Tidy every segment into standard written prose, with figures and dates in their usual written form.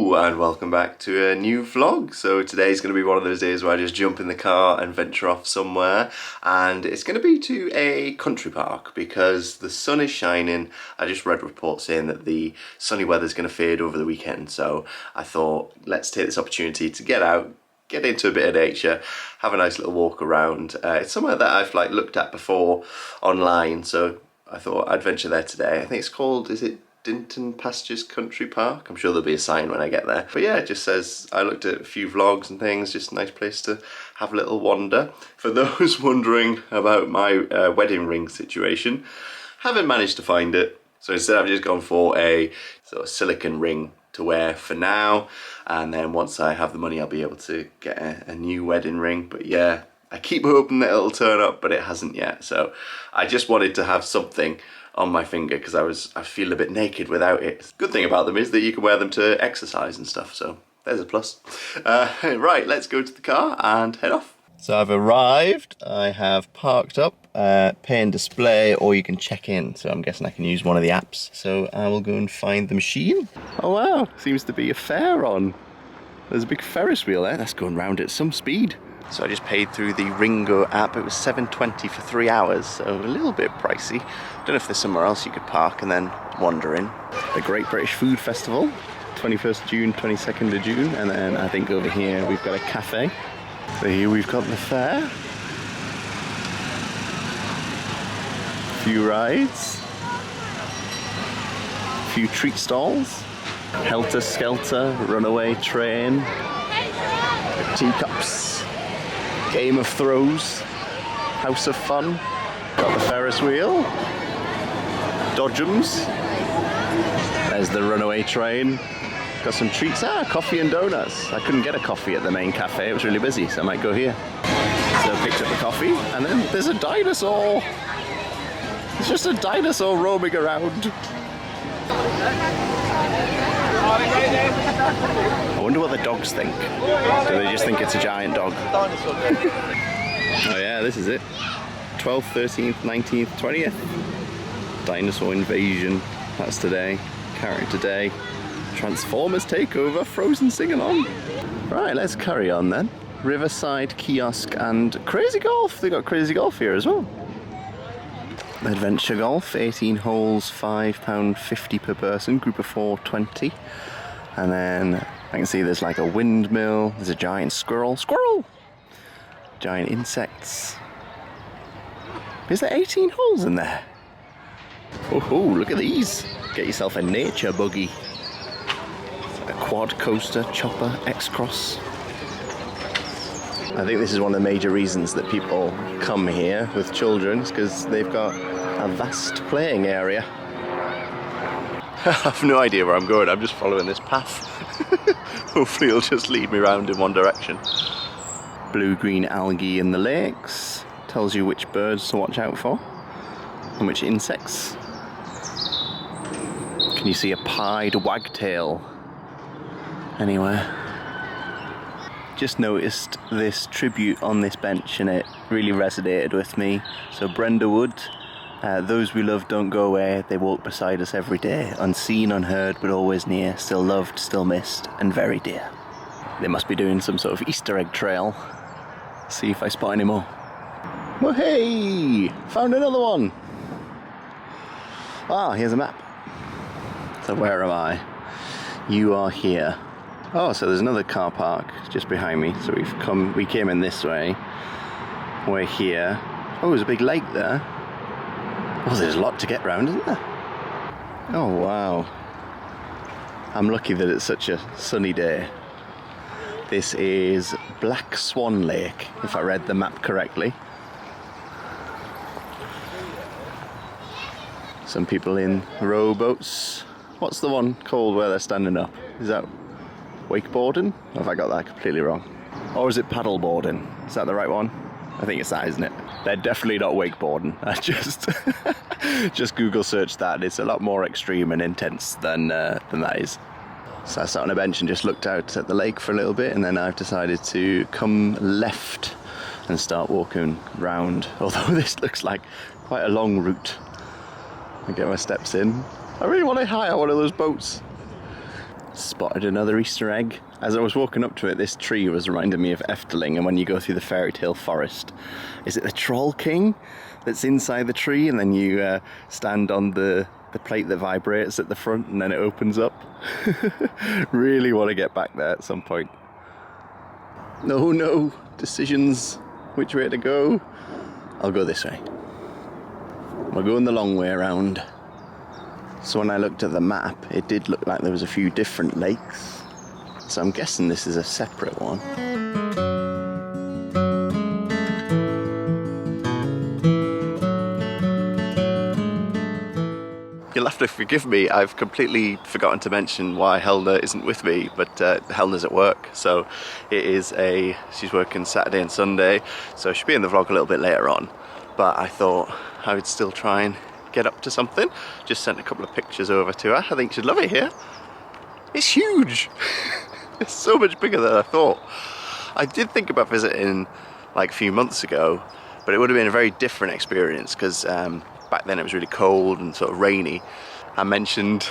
Hello and welcome back to a new vlog. So today's going to be one of those days where I just jump in the car and venture off somewhere, and it's going to be to a country park because the sun is shining. I just read reports saying that the sunny weather's going to fade over the weekend, so I thought let's take this opportunity to get out, get into a bit of nature, have a nice little walk around. It's somewhere that I've looked at before online, so I thought I'd venture there today. I think it's called, is it DINTON Pastures Country Park? I'm sure there'll be a sign when I get there. But yeah, it just says, I looked at a few vlogs and things, just a nice place to have a little wander. For those wondering about my wedding ring situation, haven't managed to find it. So instead I've just gone for a sort of silicone ring to wear for now. And then once I have the money, I'll be able to get a new wedding ring. But yeah, I keep hoping that it'll turn up, but it hasn't yet. So I just wanted to have something on my finger because I feel a bit naked without it. Good thing about them is that you can wear them to exercise and stuff, so there's a plus. Right, let's go to the car and head off. So I've arrived, I have parked up, pay and display, or you can check in, so I'm guessing I can use one of the apps. So I will go and find the machine. Oh wow, seems to be a fare on. There's a big Ferris wheel there, that's going round at some speed. So I just paid through the Ringo app. It was $7.20 for 3 hours, so a little bit pricey. Don't know if there's somewhere else you could park and then wander in. The Great British Food Festival, 21st June, 22nd of June, and then I think over here we've got a cafe. So here we've got the fair. A few rides. A few treat stalls. Helter Skelter, Runaway Train. Teacups. Game of Throws, House of Fun, got the Ferris wheel, Dodgems, there's the Runaway Train, got some treats, coffee and donuts. I couldn't get a coffee at the main cafe, it was really busy, so I might go here. So I picked up a coffee, and then there's a dinosaur. It's just a dinosaur roaming around. I wonder what the dogs think. Do they just think it's a giant dog? Oh yeah, this is it. 12th, 13th, 19th, 20th. Dinosaur Invasion. That's today. Character Day. Transformers Takeover. Frozen Sing-Along. Right, let's carry on then. Riverside Kiosk and Crazy Golf. They got Crazy Golf here as well. Adventure Golf, 18 holes, £5.50 per person, group of 4, 20. And then I can see there's like a windmill, there's a giant squirrel, giant insects. Is there 18 holes in there? Oh, look at these. Get yourself a nature buggy. A quad coaster, chopper, X-Cross. I think this is one of the major reasons that people come here with children, because they've got a vast playing area. I have no idea where I'm going, I'm just following this path. Hopefully it'll just lead me around in one direction. Blue-green algae in the lakes. Tells you which birds to watch out for and which insects. Can you see a pied wagtail anywhere? Just noticed this tribute on this bench and it really resonated with me. So Brenda Wood, those we love don't go away, they walk beside us every day, unseen, unheard, but always near, still loved, still missed, and very dear. They must be doing some sort of Easter egg trail. See if I spot any more. Well, hey! Found another one! Ah, here's a map. So where am I? You are here. Oh, so there's another car park just behind me. So we came in this way. We're here. Oh, there's a big lake there. Oh, there's a lot to get round, isn't there? Oh, wow. I'm lucky that it's such a sunny day. This is Black Swan Lake, if I read the map correctly. Some people in rowboats. What's the one called where they're standing up? Is that wakeboarding? Or have I got that completely wrong? Or is it paddleboarding? Is that the right one? I think it's that, isn't it? They're definitely not wakeboarding. I just Google searched that. It's a lot more extreme and intense than that is. So I sat on a bench and just looked out at the lake for a little bit, and then I've decided to come left and start walking round. Although this looks like quite a long route. I get my steps in. I really want to hire one of those boats. Spotted another Easter egg. As I was walking up to it, this tree was reminding me of Efteling, and when you go through the fairy tale forest, is it the Troll King that's inside the tree, and then you stand on the plate that vibrates at the front and then it opens up? Really want to get back there at some point. No decisions which way to go. I'll go this way. We're going the long way around. So when I looked at the map, it did look like there was a few different lakes. So I'm guessing this is a separate one. You'll have to forgive me, I've completely forgotten to mention why Helena isn't with me, but Helena's at work, so she's working Saturday and Sunday, so she'll be in the vlog a little bit later on. But I thought I would still try and get up to something. Just sent a couple of pictures over to her. I think she'd love it here. It's huge. It's so much bigger than I thought. I did think about visiting like a few months ago, but it would have been a very different experience because back then it was really cold and sort of rainy. I mentioned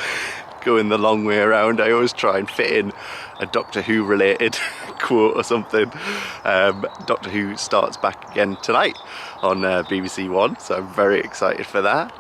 going the long way around. I always try and fit in a Doctor Who related quote or something. Doctor Who starts back again tonight on BBC One, so I'm very excited for that.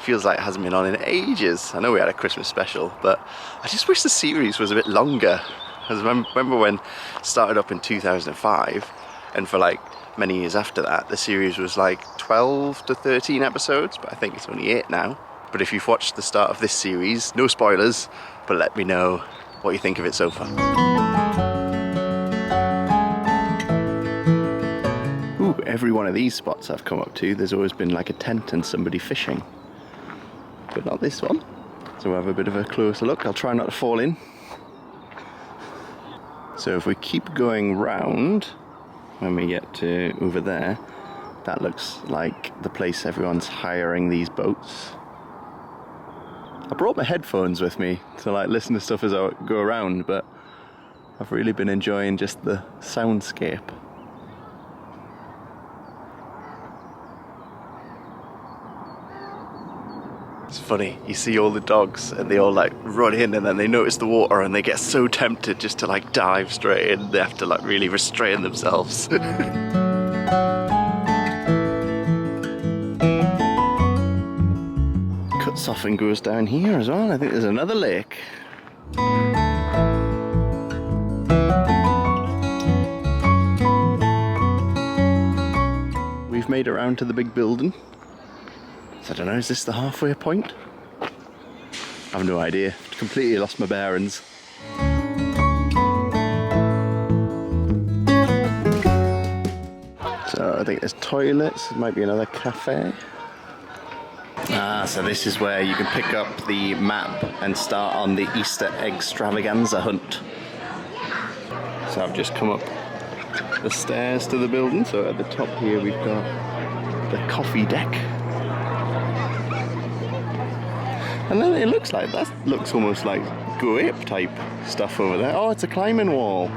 Feels like it hasn't been on in ages. I know we had a Christmas special, but I just wish the series was a bit longer. I remember when it started up in 2005, and for like many years after that, the series was like 12 to 13 episodes, but I think it's only 8 now. But if you've watched the start of this series, no spoilers, but let me know what you think of it so far. Ooh, every one of these spots I've come up to, there's always been like a tent and somebody fishing. But not this one. So we'll have a bit of a closer look. I'll try not to fall in. So if we keep going round, when we get to over there, that looks like the place everyone's hiring these boats. I brought my headphones with me to like listen to stuff as I go around, but I've really been enjoying just the soundscape. It's funny, you see all the dogs and they all like run in and then they notice the water and they get so tempted just to like dive straight in. They have to like really restrain themselves. Cuts off and goes down here as well. I think there's another lake. We've made it around to the big building. So I don't know, is this the halfway point? I have no idea. Completely lost my bearings. So I think there's toilets, there might be another cafe. So this is where you can pick up the map and start on the Easter egg extravaganza hunt. So I've just come up the stairs to the building. So at the top here we've got the coffee deck. And then it looks like, that looks almost like go ape type stuff over there. Oh, it's a climbing wall.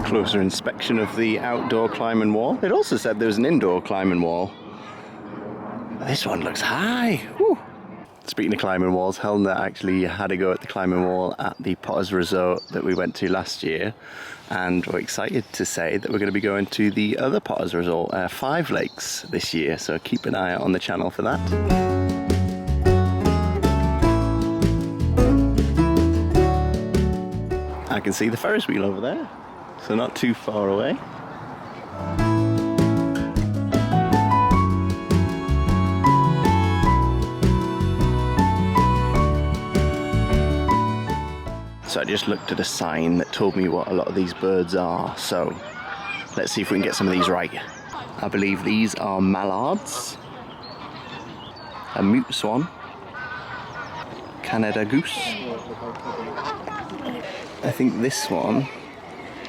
Closer inspection of the outdoor climbing wall. It also said there was an indoor climbing wall. This one looks high. Whew. Speaking of climbing walls, Helena actually had a go at the climbing wall at the Potter's Resort that we went to last year, and we're excited to say that we're going to be going to the other Potter's Resort, Five Lakes, this year, so keep an eye out on the channel for that. I can see the Ferris wheel over there, so not too far away. So I just looked at a sign that told me what a lot of these birds are, so let's see if we can get some of these right. I believe these are mallards, a mute swan, Canada goose. I think this one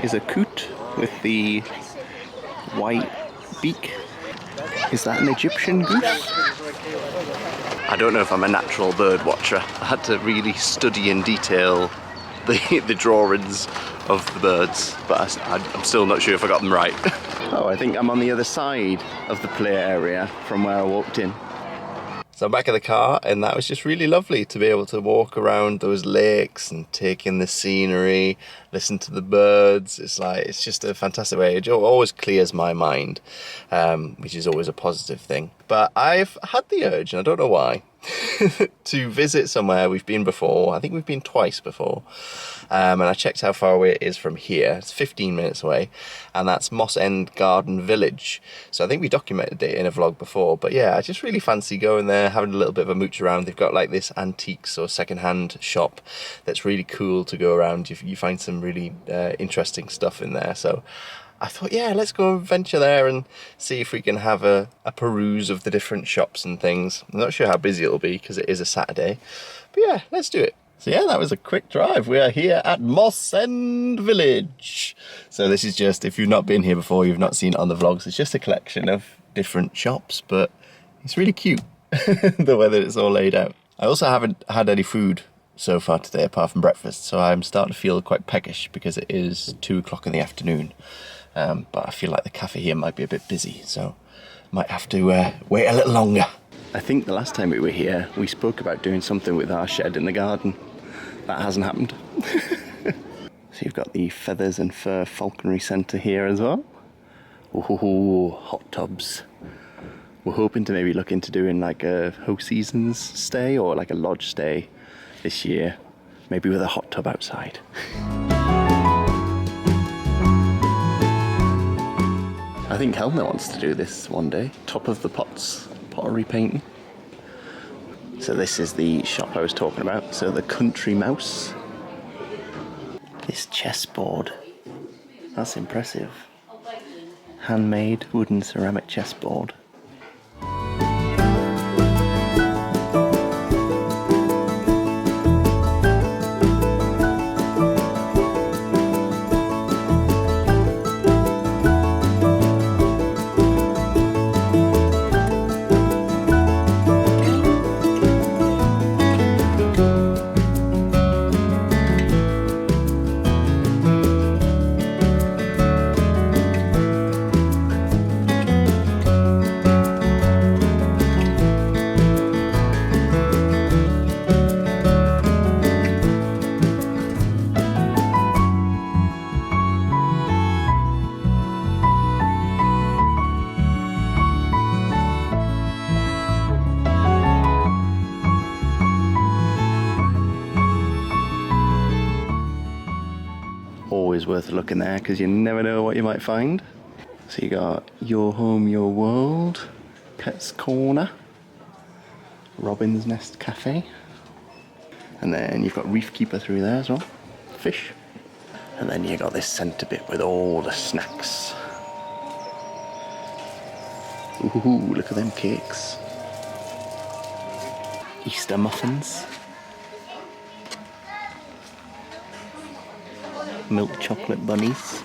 is a coot with the white beak. Is that an Egyptian goose? I don't know if I'm a natural bird watcher. I had to really study in detail the drawings of the birds, but I'm still not sure if I got them right. Oh, I think I'm on the other side of the play area from where I walked in. So I'm back in the car, and that was just really lovely to be able to walk around those lakes and take in the scenery, listen to the birds. It's just a fantastic way. It always clears my mind, which is always a positive thing. But I've had the urge, and I don't know why, to visit somewhere we've been before. I think we've been twice before. And I checked how far away it is from here. It's 15 minutes away, and that's Moss End Garden Village. So I think we documented it in a vlog before, but yeah, I just really fancy going there, having a little bit of a mooch around. They've got like this antiques or second-hand shop that's really cool to go around. You find some really interesting stuff in there. So I thought, yeah, let's go venture there and see if we can have a peruse of the different shops and things. I'm not sure how busy it'll be because it is a Saturday, but yeah, let's do it. So yeah, that was a quick drive. We are here at Moss End Village. So this is just, if you've not been here before, you've not seen it on the vlogs, it's just a collection of different shops, but it's really cute, the way that it's all laid out. I also haven't had any food so far today, apart from breakfast, so I'm starting to feel quite peckish because it is 2 o'clock in the afternoon. But I feel like the cafe here might be a bit busy, so might have to wait a little longer. I think the last time we were here, we spoke about doing something with our shed in the garden. That hasn't happened. So you've got the Feathers and Fur Falconry Centre here as well. Ooh, hot tubs. We're hoping to maybe look into doing like a whole season's stay or like a lodge stay this year, maybe with a hot tub outside. I think Helena wants to do this one day. Top of the Pots, pottery painting. So this is the shop I was talking about. So the Country Mouse. This chessboard. That's impressive. Handmade wooden ceramic chessboard. Always worth looking there because you never know what you might find. So you got Your Home, Your World, Pets Corner, Robin's Nest Cafe, and then you've got Reef Keeper through there as well, fish, and then you got this centre bit with all the snacks. Ooh, look at them cakes. Easter muffins. Milk chocolate bunnies.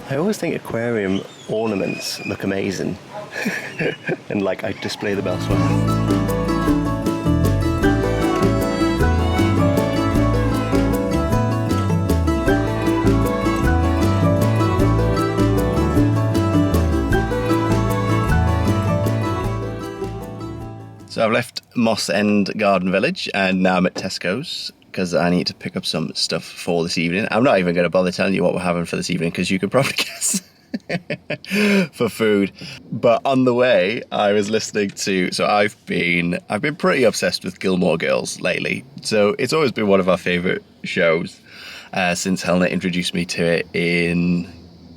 I always think aquarium ornaments look amazing. And like I display them elsewhere. So I've left Moss End Garden Village and now I'm at Tesco's because I need to pick up some stuff for this evening. I'm not even going to bother telling you what we're having for this evening because you could probably guess. For food. But on the way I was listening to, so I've been pretty obsessed with Gilmore Girls lately, so it's always been one of our favourite shows since Helena introduced me to it in,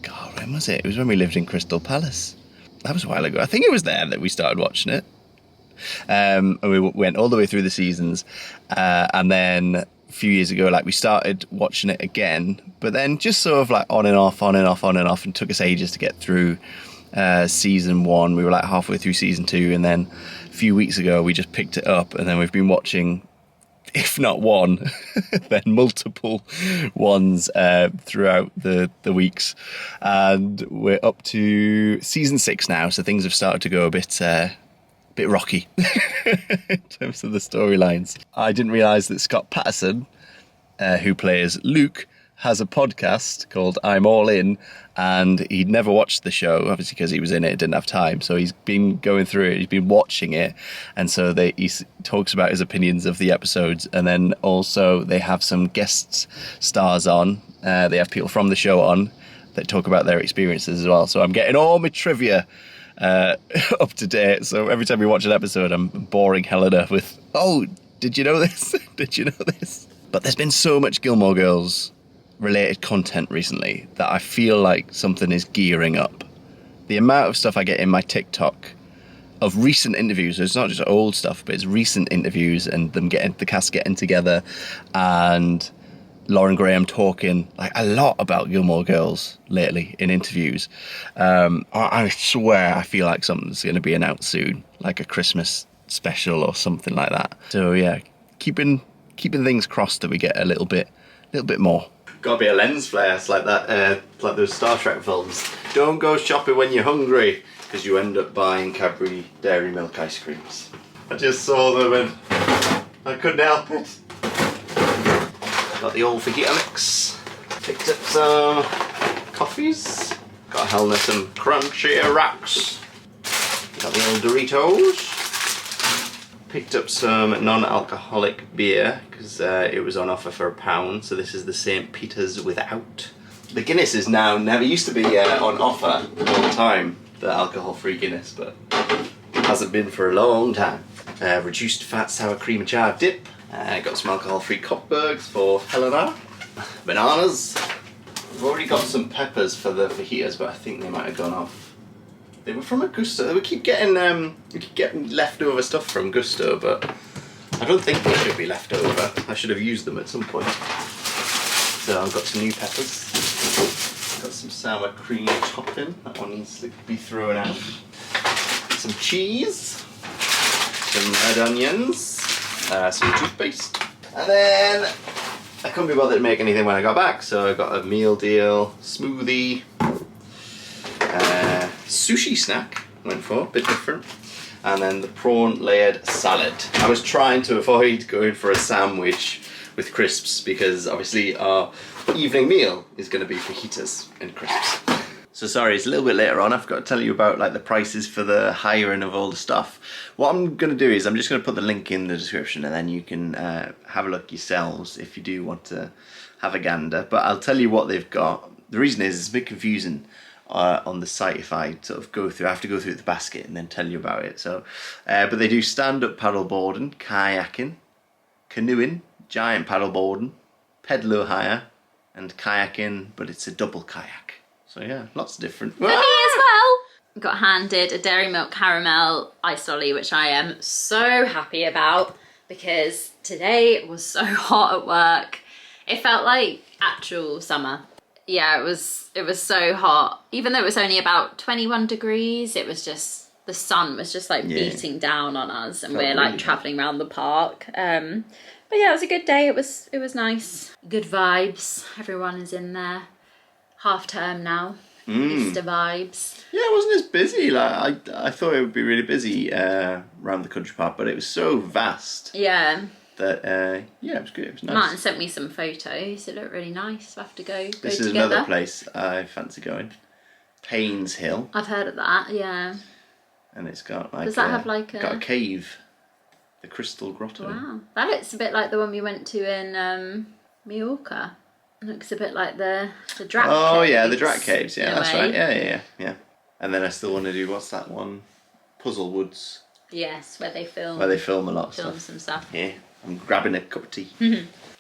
God, when was it? It was when we lived in Crystal Palace. That was a while ago. I think it was there that we started watching it, and we went all the way through the seasons, and then few years ago, like we started watching it again, but then just sort of like on and off, and took us ages to get through season 1. We were like halfway through season 2, and then a few weeks ago we just picked it up, and then we've been watching if not one, then multiple ones throughout the weeks. And we're up to season 6 now, so things have started to go a bit rocky in terms of the storylines. I didn't realise that Scott Patterson, who plays Luke, has a podcast called I'm All In, and he'd never watched the show, obviously because he was in it, didn't have time. So he's been going through it, he's been watching it, and so he talks about his opinions of the episodes, and then also they have some guest stars on. They have people from the show on that talk about their experiences as well. So I'm getting all my trivia up to date. So every time we watch an episode, I'm boring Helena with, oh, did you know this? Did you know this? But there's been so much Gilmore Girls related content recently that I feel like something is gearing up. The amount of stuff I get in my TikTok of recent interviews, it's not just old stuff, but it's recent interviews and them the cast getting together and Lauren Graham talking like a lot about Gilmore Girls lately in interviews. I swear I feel like something's going to be announced soon, like a Christmas special or something like that. So yeah, keeping things crossed that we get a little bit more. Gotta be a lens flare. It's like that, like those Star Trek films. Don't go shopping when you're hungry, because you end up buying Cadbury Dairy Milk ice creams. I just saw them and I couldn't help it. Got the old fajita mix. Picked up some coffees. Got Helena some crunchy rocks. Got the old Doritos. Picked up some non-alcoholic beer because it was on offer for £1, so this is the St. Peter's without. The Guinness is now never used to be on offer all the time, the alcohol-free Guinness, but it hasn't been for a long time. Reduced fat sour cream and chard dip. Got some alcohol-free Cockburgs for Helena. Bananas. I've already got some peppers for the fajitas, but I think they might have gone off. They were from a Gusto. We keep getting leftover stuff from Gusto, but I don't think they should be left over. I should have used them at some point. So I've got some new peppers. Got some sour cream topping. That one needs to be thrown out. Some cheese. Some red onions. Some toothpaste. And then I couldn't be bothered to make anything when I got back, so I got a meal deal, smoothie. Sushi snack went for, a bit different, and then the prawn layered salad. I was trying to avoid going for a sandwich with crisps because obviously our evening meal is going to be fajitas and crisps. So sorry, it's a little bit later on. I forgot to tell you about like the prices for the hiring of all the stuff. What I'm going to do is I'm just going to put the link in the description, and then you can have a look yourselves if you do want to have a gander. But I'll tell you what they've got. The reason is it's a bit confusing on the site if I sort of go through. I have to go through the basket and then tell you about it. So, but they do stand-up paddleboarding, kayaking, canoeing, giant paddleboarding, pedalo hire, and kayaking, but it's a double kayak. So yeah, lots of different. For me as well. Got handed a Dairy Milk Caramel ice lolly, which I am so happy about because today was so hot at work. It felt like actual summer. Yeah, it was so hot. Even though it was only about 21 degrees, it was just, the sun was just like beating down on us, and we're like travelling around the park. But yeah, it was a good day. It was nice. Good vibes. Everyone is in there. Half term now. Easter vibes. Yeah, it wasn't as busy. Like I thought it would be really busy around the country park, but it was so vast. Yeah. That yeah, it was good. It was nice. Martyn sent me some photos. It looked really nice. We'll have to go This is together. another place I fancy going. Paynes Hill. I've heard of that. Yeah. And it's got like does that have like got a cave, the Crystal Grotto. Wow, that looks a bit like the one we went to in Mallorca. It looks a bit like the Drac Caves. Oh yeah, the Drac Caves. Yeah, that's way. right. Yeah. And then I still want to do, what's that one? Puzzle Woods. Yes, where they film. Where they film a lot of stuff. Some stuff. Yeah, I'm grabbing a cup of tea.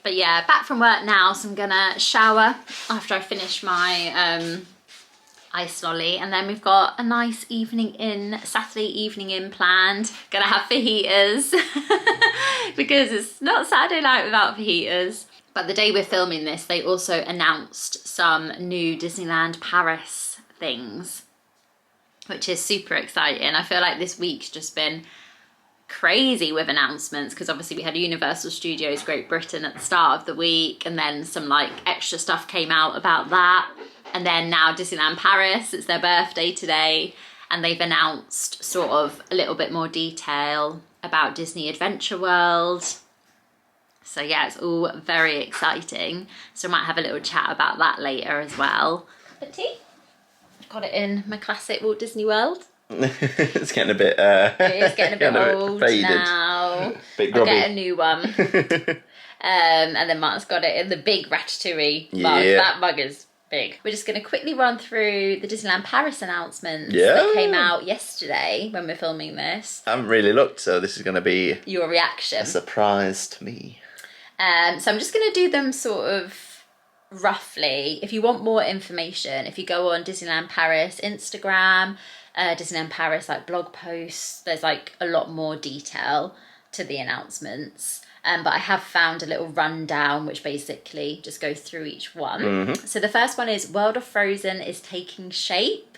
But yeah, back from work now, so I'm gonna shower after I finish my ice lolly, and then we've got a nice Saturday evening in planned. Gonna have fajitas because it's not Saturday night without fajitas. But the day we're filming this, they also announced some new Disneyland Paris things, which is super exciting. I feel like this week's just been crazy with announcements, because obviously we had Universal Studios Great Britain at the start of the week, and then some like extra stuff came out about that. And then now Disneyland Paris, it's their birthday today, and they've announced sort of a little bit more detail about Disney Adventure World. So yeah, it's all very exciting. So I might have a little chat about that later as well. But tea? I've got it in my classic Walt Disney World. It's getting a bit It is getting a bit old faded. now. Bit grubby. I'll get a new one. And then Martyn's got it in the big Ratatouille mug. Yeah. That mug is big. We're just going to quickly run through the Disneyland Paris announcements Yeah. that came out yesterday when we're filming this. I haven't really looked, so this is going to be Your reaction. a surprise to me. So I'm just going to do them sort of roughly. If you want more information, if you go on Disneyland Paris Instagram, Disneyland Paris like blog posts, there's like a lot more detail to the announcements. But I have found a little rundown which basically just goes through each one. So the first one is World of Frozen is taking shape.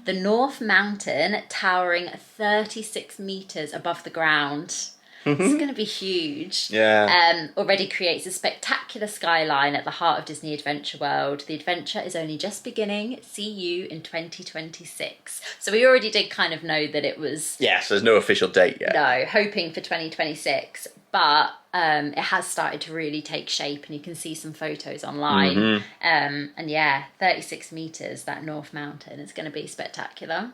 The North Mountain towering 36 meters above the ground. It's going to be huge. Yeah. Already creates a spectacular skyline at the heart of Disney Adventure World. The adventure is only just beginning. See you in 2026. So we already did kind of know that it was... Yeah, so there's no official date yet. No, hoping for 2026. But it has started to really take shape, and you can see some photos online. And yeah, 36 metres, that North Mountain. It's going to be spectacular.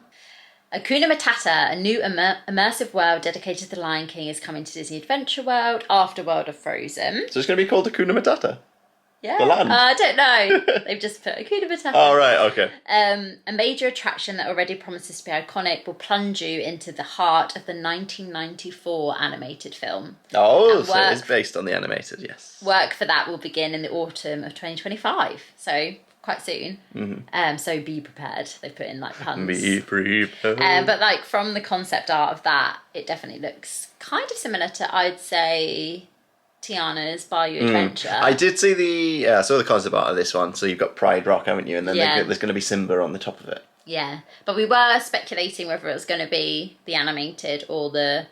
Hakuna Matata, a new immersive world dedicated to the Lion King, is coming to Disney Adventure World after World of Frozen. So it's going to be called Hakuna Matata? Yeah. The land? I don't know. They've just put Hakuna Matata. Oh, right, okay. A major attraction that already promises to be iconic will plunge you into the heart of the 1994 animated film. Oh, And so it is based on the animated, yes. Work for that will begin in the autumn of 2025. So... quite soon. So be prepared. They've put in like puns. Be prepared. But like from the concept art of that, it definitely looks kind of similar to, I'd say, Tiana's Bayou Adventure. I did see I saw the concept art of this one. So you've got Pride Rock, haven't you? And then Yeah. there's going to be Simba on the top of it. Yeah, but we were speculating whether it was going to be the animated or the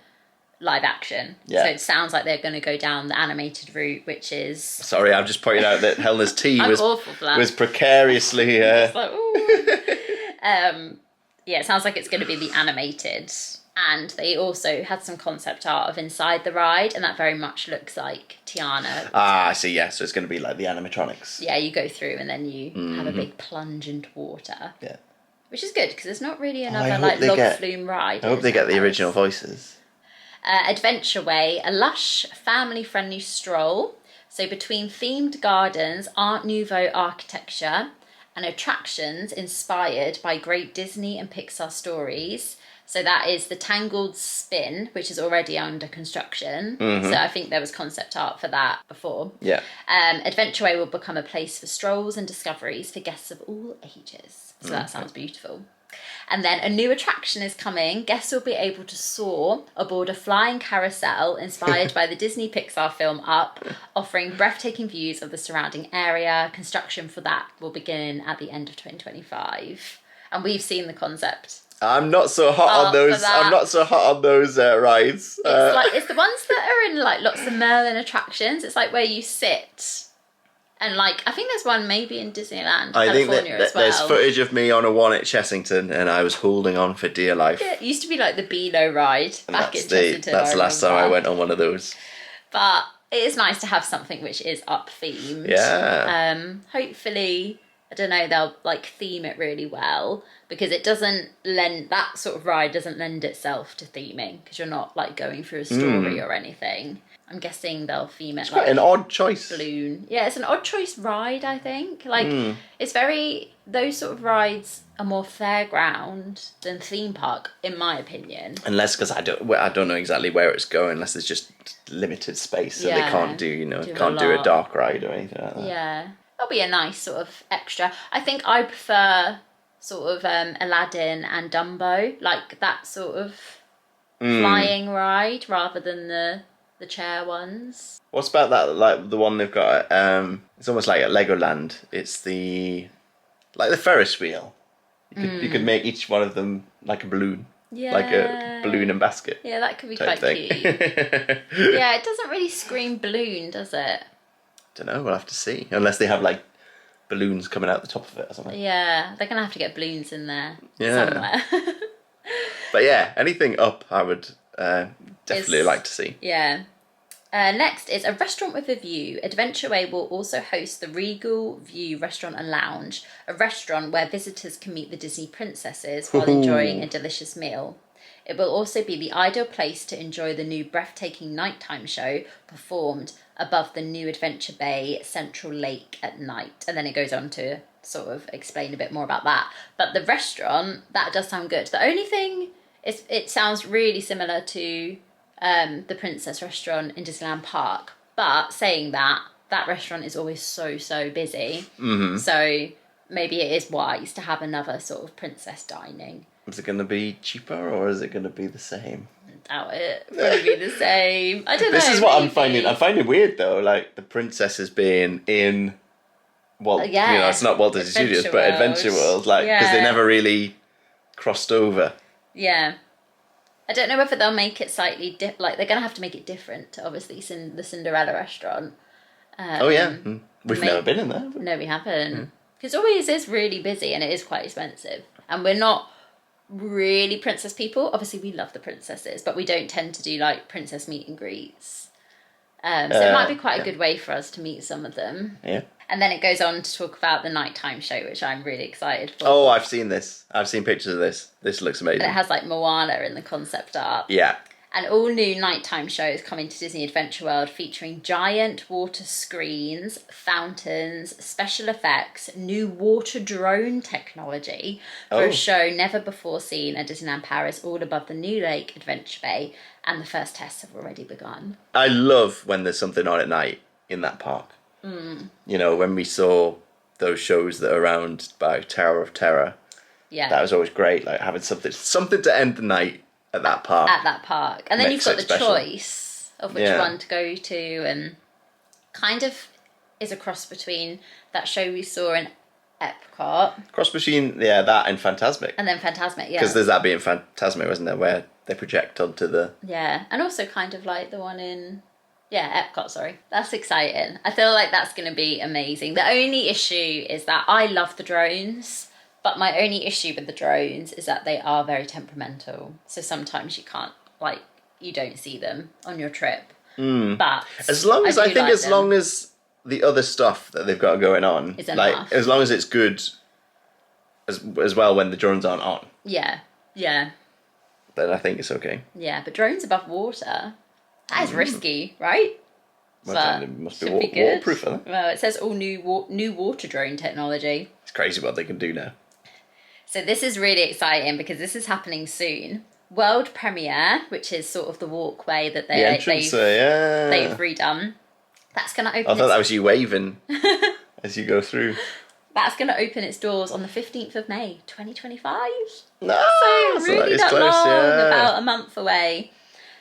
live action. Yeah. So it sounds like they're going to go down the animated route, which is... Sorry, I'm just pointing out that Helena's tea I'm was awful for that. was precariously... It's like, ooh. Yeah, it sounds like it's going to be the animated. And they also had some concept art of inside the ride, and that very much looks like Tiana. I see, yeah. So it's going to be like the animatronics. Yeah, you go through and then you have a big plunge into water. Yeah. Which is good, because there's not really I another hope like they log get- flume ride. I hope in they get the Paris. original voices. Adventure Way, a lush, family-friendly stroll. So between themed gardens, Art Nouveau architecture, and attractions inspired by great Disney and Pixar stories. So that is the Tangled Spin, which is already under construction. So I think there was concept art for that before. Yeah. Adventure Way will become a place for strolls and discoveries for guests of all ages. So that sounds beautiful. And then a new attraction is coming. Guests will be able to soar aboard a flying carousel inspired by the Disney Pixar film Up, offering breathtaking views of the surrounding area. Construction for that will begin at the end of 2025. And we've seen the concept. I'm not so hot Oh, on those. for that. I'm not so hot on those rides. It's the ones that are in like lots of Merlin attractions. It's like where you sit. And like, I think there's one maybe in Disneyland, I think California that as well. there's footage of me on a one at Chessington, and I was holding on for dear life. Yeah, it used to be like the Beano ride And back in that's Chessington. that's the last time I remember. went on one of those. But it is nice to have something which is up themed. Yeah. Hopefully, I don't know, they'll like theme it really well, because it doesn't lend, that sort of ride doesn't lend itself to theming, because you're not like going through a story or anything. I'm guessing they'll theme it It's like quite an odd choice. balloon. Yeah, it's an odd choice ride, I think. Like, it's very, those sort of rides are more fairground than theme park, in my opinion. Unless, because I don't know exactly where it's going, unless there's just limited space, so they Yeah, can't do, do a can't do a lot. dark ride or anything like that. Yeah, that'll be a nice sort of extra. I think I prefer sort of Aladdin and Dumbo, like that sort of flying ride rather than the chair ones. What's about that? Like the one they've got. It's almost like at Legoland. It's the Ferris wheel. You could make each one of them like a balloon. Yeah. Like a balloon and basket Yeah, that could be type quite thing. cute. Yeah, it doesn't really scream balloon, does it? Don't know, we'll have to see. Unless they have like balloons coming out the top of it or something. Yeah, they're going to have to get balloons in there Yeah. somewhere. But yeah, anything up I would definitely like to see. Yeah. Next is a restaurant with a view. Adventure Way will also host the Regal View Restaurant and Lounge, a restaurant where visitors can meet the Disney princesses while enjoying a delicious meal. It will also be the ideal place to enjoy the new breathtaking nighttime show performed above the new Adventure Bay Central Lake at night. And then it goes on to sort of explain a bit more about that. But the restaurant, that does sound good. The only thing is it sounds really similar to the Princess restaurant in Disneyland Park. But saying that, that restaurant is always so busy. Mm-hmm. So maybe it is wise to have another sort of princess dining. Is it going to be cheaper or is it going to be the same? I doubt it. Probably be the same. I don't know. This is what maybe. I'm finding weird though, like the princesses being in Walt, Yeah. you know, it's not Walt Disney Studios, but Adventure World, like, because they never really crossed over. Yeah. I don't know whether they'll make it slightly like they're gonna have to make it different to obviously the Cinderella restaurant. Oh yeah, we've never been in there. No, we haven't. Because it always is really busy and it is quite expensive, and we're not really princess people. Obviously, we love the princesses, but we don't tend to do like princess meet and greets. So it might be quite a good way for us to meet some of them. Yeah. And then it goes on to talk about the nighttime show, which I'm really excited for. Oh, I've seen this. I've seen pictures of this. This looks amazing. And it has like Moana in the concept art. Yeah. An all-new nighttime show is coming to Disney Adventure World featuring giant water screens, fountains, special effects, new water drone technology for a show never before seen at Disneyland Paris, all above the new lake Adventure Bay, and the first tests have already begun. I love when there's something on at night in that park. You know, when we saw those shows that are around by Tower of Terror, that was always great, like having something to end the night at that park. And then you've got the special choice of which one to go to, and kind of is a cross between that show we saw in Epcot. Cross between, that and Fantasmic. And then Fantasmic, Because there's that bit in Fantasmic, wasn't there, where they project onto the... Yeah, and also kind of like the one in... Yeah, Epcot, sorry. That's exciting. I feel like that's going to be amazing. The only issue is that I love the drones, but my only issue with the drones is that they are very temperamental. So sometimes you can't, like, you don't see them on your trip. But as long as long as the other stuff that they've got going on is enough. As long as it's good as well when the drones aren't on. Yeah. Then I think it's okay. Yeah, but drones above water, that is risky, right? Well, it must be should good. waterproof, isn't it? Well, it says all new water drone technology. It's crazy what they can do now. So this is really exciting because this is happening soon. World premiere, which is sort of the walkway that they've redone. That's going to open. I thought that was you waving as you go through. That's going to open its doors on the 15th of May, 2025. No, so really not close, long, about a month away.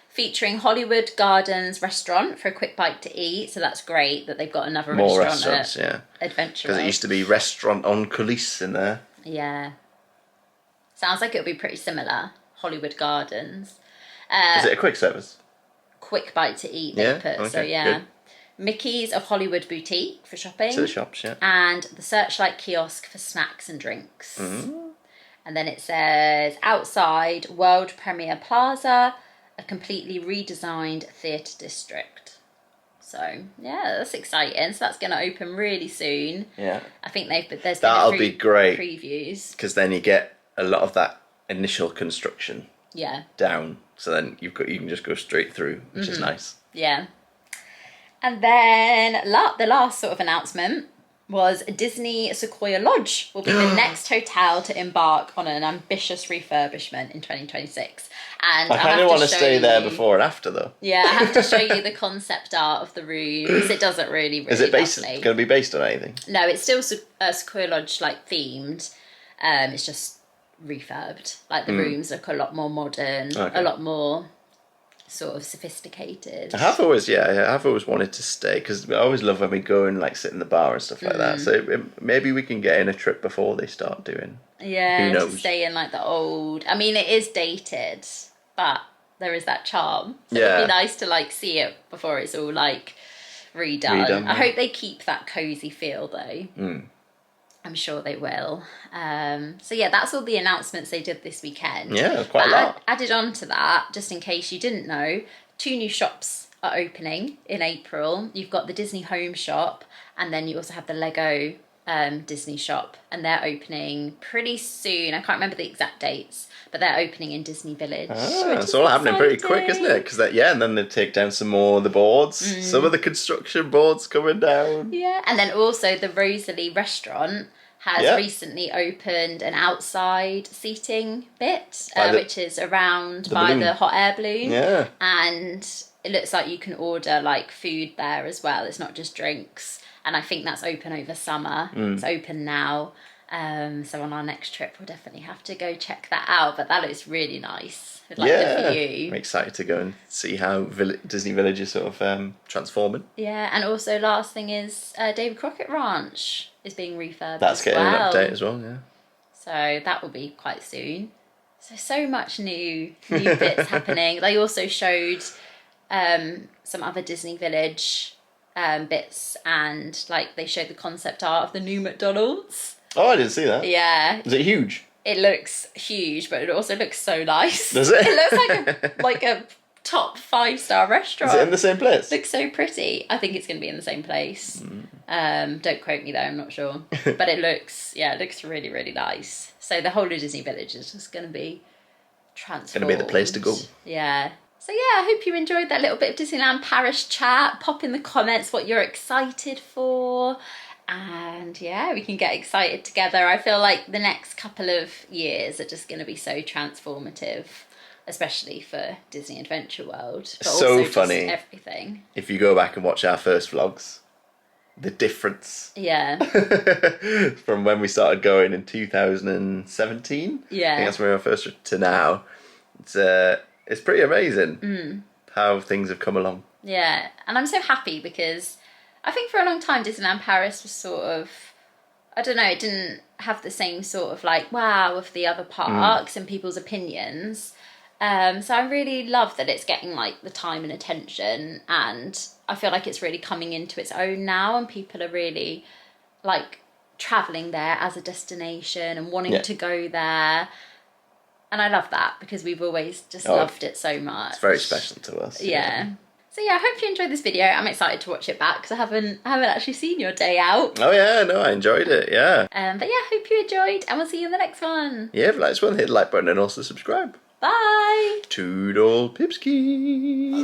Featuring Hollywood Gardens restaurant for a quick bite to eat. So that's great that they've got another More restaurant restaurants, Adventure Because it used to be restaurant on coulisses in there. Yeah. Sounds like it'll be pretty similar. Hollywood Gardens. Is it a quick service? Quick bite to eat, they put. Okay, so good. Mickey's of Hollywood Boutique for shopping. To the shops, And the Searchlight Kiosk for snacks and drinks. Mm-hmm. And then it says, outside World Premiere Plaza, a completely redesigned theatre district. So, that's exciting. So that's going to open really soon. Yeah. I think there's That'll be great. Previews. Because then you get a lot of that initial construction down. So then you can just go straight through, which is nice. Yeah. And then the last sort of announcement was Disney Sequoia Lodge will be the next hotel to embark on an ambitious refurbishment in 2026. And I kind of want to stay there before and after, though. Yeah, I have to show you the concept art of the rooms. It doesn't really Is it lovely. going to be based on anything? No, it's still Sequoia Lodge like themed. It's just refurbed. Like the rooms look a lot more modern, a lot more sort of sophisticated. I've always wanted to stay, because I always love when we go and like sit in the bar and stuff like that. So maybe we can get in a trip before they start doing. Yeah, Who knows? to stay in like the old. I mean, it is dated, but there is that charm. So Yeah. it'd be nice to like see it before it's all like redone. I hope they keep that cozy feel though. I'm sure they will. So yeah, that's all the announcements they did this weekend. Yeah, quite a lot. Added on to that, just in case you didn't know, 2 new shops are opening in April. You've got the Disney Home Shop, and then you also have the Lego Disney shop, and they're opening pretty soon. I can't remember the exact dates, but they're opening in Disney Village. It's all happening pretty quick, isn't it? Because and then they take down some more of the boards. Some of the construction boards coming down. Yeah, and then also the Rosalie restaurant has recently opened an outside seating bit, which is around by the hot air balloon. Yeah. And it looks like you can order like food there as well. It's not just drinks. And I think that's open over summer. It's open now. So on our next trip, we'll definitely have to go check that out. But that looks really nice. Like the view. I'm excited to go and see how Disney Village is sort of transforming. Yeah, and also last thing is David Crockett Ranch is being refurbished. That's getting an update as well, yeah. So that will be quite soon. So much new bits happening. They also showed some other Disney Village bits, and like they showed the concept art of the new McDonald's. Oh, I didn't see that. Yeah. Is it huge? It looks huge, but it also looks so nice. Does it? It looks like a top 5-star restaurant. Is it in the same place? Looks so pretty. I think it's going to be in the same place. Don't quote me though, I'm not sure. But it looks really, really nice. So the whole of Disney Village is just going to be transformed. Going to be the place to go. Yeah. So yeah, I hope you enjoyed that little bit of Disneyland Paris chat. Pop in the comments what you're excited for. And yeah, we can get excited together. I feel like the next couple of years are just going to be so transformative, especially for Disney Adventure World. But so also funny. Just everything. If you go back and watch our first vlogs, the difference. Yeah. From when we started going in 2017. Yeah. I think that's when we were first to now. It's pretty amazing how things have come along. Yeah, and I'm so happy because I think for a long time Disneyland Paris was sort of, I don't know, it didn't have the same sort of like wow of the other parks and people's opinions. So I really love that it's getting like the time and attention, and I feel like it's really coming into its own now, and people are really like travelling there as a destination and wanting to go there. And I love that because we've always just loved it so much. It's very special to us. Yeah. So yeah, I hope you enjoyed this video. I'm excited to watch it back because I haven't actually seen your day out. Oh yeah, no, I enjoyed it, yeah. But yeah, hope you enjoyed, and we'll see you in the next one. Yeah, if you like this one, hit the like button and also subscribe. Bye. Toodle Pipski.